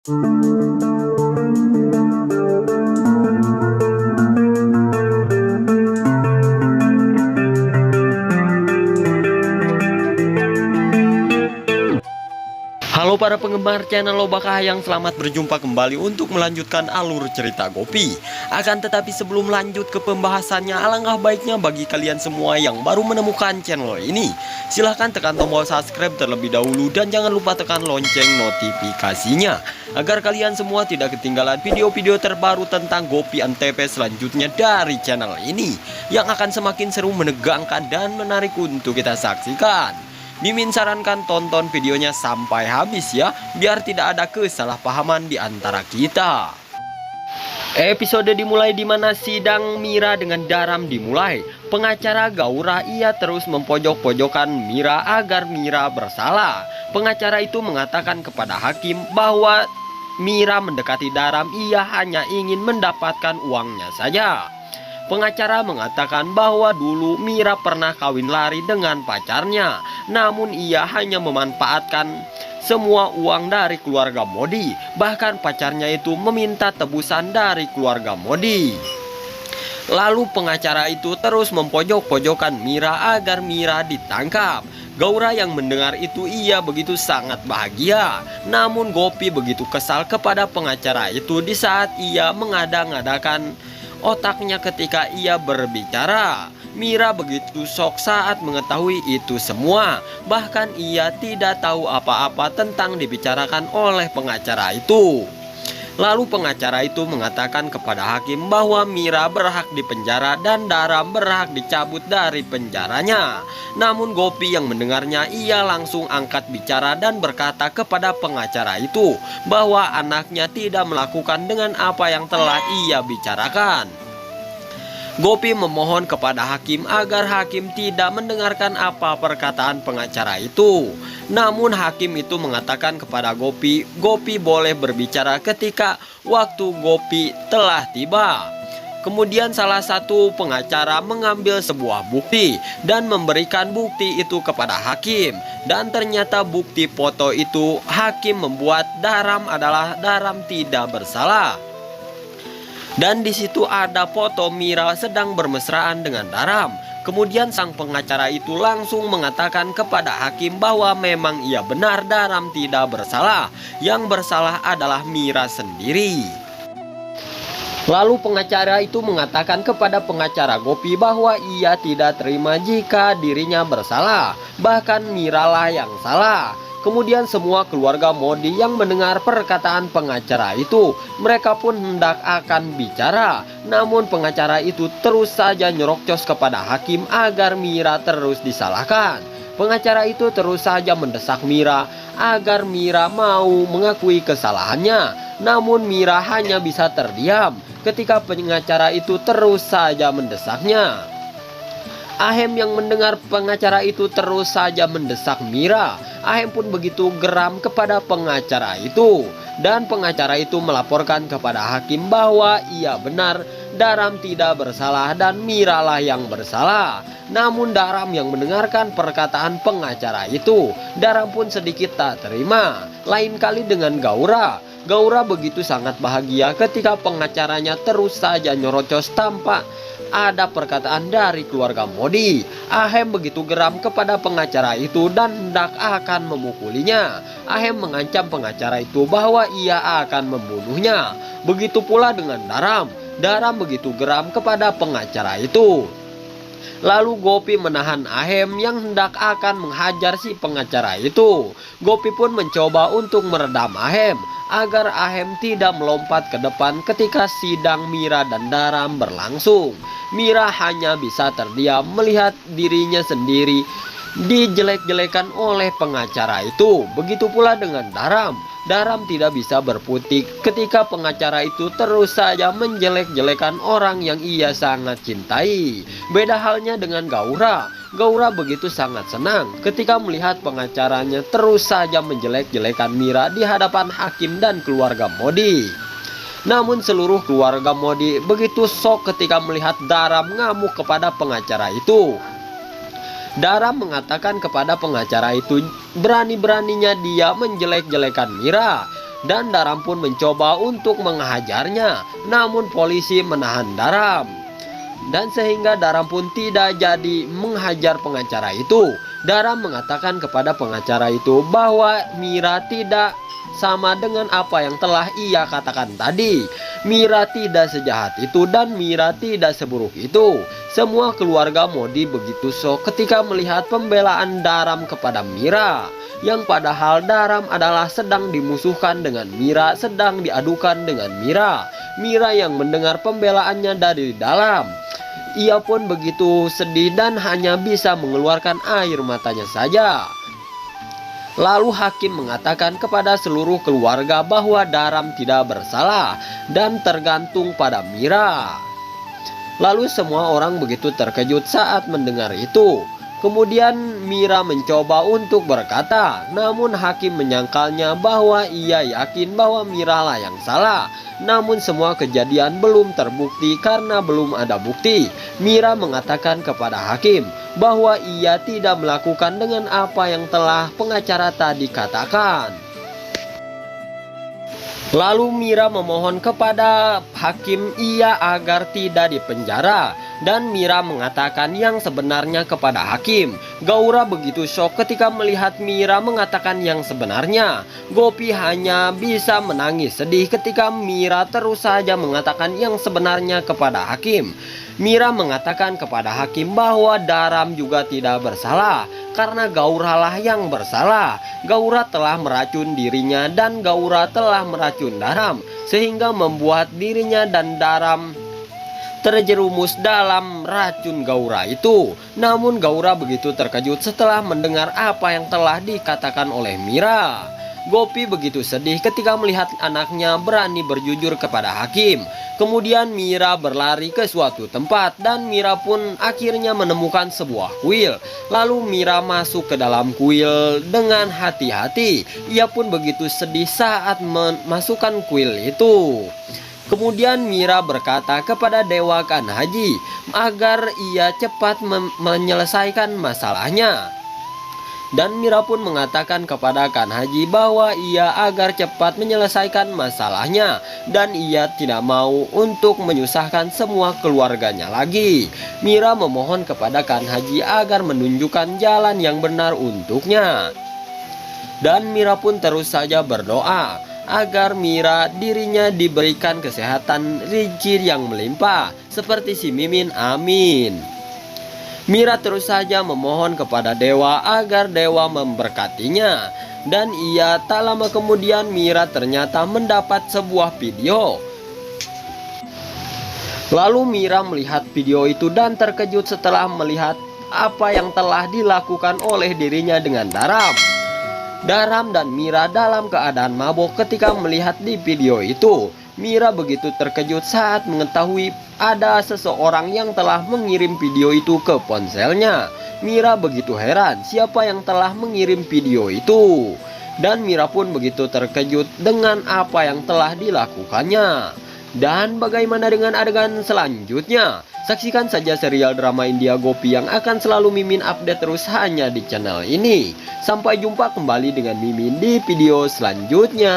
Halo para penggemar channel Lobak Kahayang, selamat berjumpa kembali untuk melanjutkan alur cerita Gopi. Akan tetapi sebelum lanjut ke pembahasannya, alangkah baiknya bagi kalian semua yang baru menemukan channel ini, silahkan tekan tombol subscribe terlebih dahulu dan jangan lupa tekan lonceng notifikasinya, agar kalian semua tidak ketinggalan video-video terbaru tentang Gopi Antv selanjutnya dari channel ini, yang akan semakin seru, menegangkan, dan menarik untuk kita saksikan. Mimin sarankan tonton videonya sampai habis ya, biar tidak ada kesalahpahaman di antara kita. Episode dimulai di mana sidang Mira dengan Daram dimulai. Pengacara Gaura ia terus mempojok-pojokkan Mira agar Mira bersalah. Pengacara itu mengatakan kepada hakim bahwa Mira mendekati Daram ia hanya ingin mendapatkan uangnya saja. Pengacara mengatakan bahwa dulu Mira pernah kawin lari dengan pacarnya, namun ia hanya memanfaatkan semua uang dari keluarga Modi. Bahkan pacarnya itu meminta tebusan dari keluarga Modi. Lalu pengacara itu terus mempojok-pojokkan Mira agar Mira ditangkap. Gaura yang mendengar itu ia begitu sangat bahagia. Namun Gopi begitu kesal kepada pengacara itu di saat ia mengada-ngadakan otaknya ketika ia berbicara. Mira begitu shock saat mengetahui itu semua. Bahkan ia tidak tahu apa-apa tentang dibicarakan oleh pengacara itu. Lalu pengacara itu mengatakan kepada hakim bahwa Mira berhak dipenjara dan Daram berhak dicabut dari penjaranya. Namun Gopi yang mendengarnya ia langsung angkat bicara dan berkata kepada pengacara itu bahwa anaknya tidak melakukan dengan apa yang telah ia bicarakan. Gopi memohon kepada hakim agar hakim tidak mendengarkan apa perkataan pengacara itu. Namun hakim itu mengatakan kepada Gopi, Gopi boleh berbicara ketika waktu Gopi telah tiba. Kemudian salah satu pengacara mengambil sebuah bukti dan memberikan bukti itu kepada hakim. Dan ternyata bukti foto itu hakim membuat Daram adalah Daram tidak bersalah. Dan di situ ada foto Mira sedang bermesraan dengan Daram. Kemudian sang pengacara itu langsung mengatakan kepada hakim bahwa memang ia benar Daram tidak bersalah. Yang bersalah adalah Mira sendiri. Lalu pengacara itu mengatakan kepada pengacara Gopi bahwa ia tidak terima jika dirinya bersalah. Bahkan Mira lah yang salah. Kemudian semua keluarga Modi yang mendengar perkataan pengacara itu, mereka pun hendak akan bicara. Namun pengacara itu terus saja nyerocos kepada hakim agar Mira terus disalahkan. Pengacara itu terus saja mendesak Mira agar Mira mau mengakui kesalahannya. Namun Mira hanya bisa terdiam ketika pengacara itu terus saja mendesaknya. Ahem yang mendengar pengacara itu terus saja mendesak Mira. Ahem pun begitu geram kepada pengacara itu. Dan pengacara itu melaporkan kepada hakim bahwa ia benar Daram tidak bersalah dan Mira lah yang bersalah. Namun Daram yang mendengarkan perkataan pengacara itu, Daram pun sedikit tak terima. Lain kali dengan Gaura. Gaura begitu sangat bahagia ketika pengacaranya terus saja nyorocos tanpa ada perkataan dari keluarga Modi. Ahem begitu geram kepada pengacara itu dan hendak akan memukulinya. Ahem mengancam pengacara itu bahwa ia akan membunuhnya. Begitu pula dengan Daram. Daram begitu geram kepada pengacara itu. Lalu Gopi menahan Ahem yang hendak akan menghajar si pengacara itu. Gopi pun mencoba untuk meredam Ahem agar Ahem tidak melompat ke depan ketika sidang Mira dan Daram berlangsung. Mira hanya bisa terdiam melihat dirinya sendiri dijelek-jelekan oleh pengacara itu. Begitu pula dengan Daram. Daram tidak bisa berputik ketika pengacara itu terus saja menjelek-jelekan orang yang ia sangat cintai. Beda halnya dengan Gaura. Gaura begitu sangat senang ketika melihat pengacaranya terus saja menjelek-jelekan Mira di hadapan hakim dan keluarga Modi. Namun seluruh keluarga Modi begitu shock ketika melihat Daram ngamuk kepada pengacara itu. Daram mengatakan kepada pengacara itu berani-beraninya dia menjelek-jelekan Mira. dan Daram pun mencoba untuk menghajarnya, namun polisi menahan Daram. Dan sehingga Daram pun tidak jadi menghajar pengacara itu. Daram mengatakan kepada pengacara itu bahwa Mira tidak sama dengan apa yang telah ia katakan tadi. Mira tidak sejahat itu dan Mira tidak seburuk itu. Semua keluarga Modi begitu shock ketika melihat pembelaan Daram kepada Mira, yang padahal Daram adalah sedang dimusuhkan dengan Mira, sedang diadukan dengan Mira. Mira yang mendengar pembelaannya dari dalam. Ia pun begitu sedih dan hanya bisa mengeluarkan air matanya saja. Lalu hakim mengatakan kepada seluruh keluarga bahwa Daram tidak bersalah dan tergantung pada Mira. Lalu semua orang begitu terkejut saat mendengar itu. Kemudian Mira mencoba untuk berkata, namun hakim menyangkalnya bahwa ia yakin bahwa Mira lah yang salah. Namun semua kejadian belum terbukti karena belum ada bukti. Mira mengatakan kepada hakim bahwa ia tidak melakukan dengan apa yang telah pengacara tadi katakan. Lalu Mira memohon kepada hakim ia agar tidak dipenjara. Dan Mira mengatakan yang sebenarnya kepada hakim. Gaura begitu shock ketika melihat Mira mengatakan yang sebenarnya. Gopi hanya bisa menangis sedih ketika Mira terus saja mengatakan yang sebenarnya kepada hakim. Mira mengatakan kepada hakim bahwa Daram juga tidak bersalah karena Gaura lah yang bersalah. Gaura telah meracun dirinya dan Gaura telah meracun Daram, sehingga membuat dirinya dan Daram terjerumus dalam racun Gaura itu. Namun Gaura begitu terkejut setelah mendengar apa yang telah dikatakan oleh Mira. Gopi begitu sedih ketika melihat anaknya berani berjujur kepada hakim. Kemudian Mira berlari ke suatu tempat dan Mira pun akhirnya menemukan sebuah kuil. Lalu Mira masuk ke dalam kuil dengan hati-hati. Ia pun begitu sedih saat memasukkan kuil itu. Kemudian Mira berkata kepada Dewa Kanhaji agar ia cepat menyelesaikan masalahnya. Dan Mira pun mengatakan kepada Kanhaji bahwa ia agar cepat menyelesaikan masalahnya dan ia tidak mau untuk menyusahkan semua keluarganya lagi. Mira memohon kepada Kanhaji agar menunjukkan jalan yang benar untuknya. Dan Mira pun terus saja berdoa agar Mira dirinya diberikan kesehatan rezeki yang melimpah seperti si Mimin, amin. Mira terus saja memohon kepada dewa agar dewa memberkatinya. Dan ia tak lama kemudian Mira ternyata mendapat sebuah video. Lalu Mira melihat video itu dan terkejut setelah melihat apa yang telah dilakukan oleh dirinya dengan Daram. Daram dan Mira dalam keadaan mabuk ketika melihat di video itu. Mira begitu terkejut saat mengetahui ada seseorang yang telah mengirim video itu ke ponselnya. Mira begitu heran siapa yang telah mengirim video itu. Dan Mira pun begitu terkejut dengan apa yang telah dilakukannya. Dan bagaimana dengan adegan selanjutnya? Saksikan saja serial drama India Gopi yang akan selalu Mimin update terus hanya di channel ini. Sampai jumpa kembali dengan Mimin di video selanjutnya.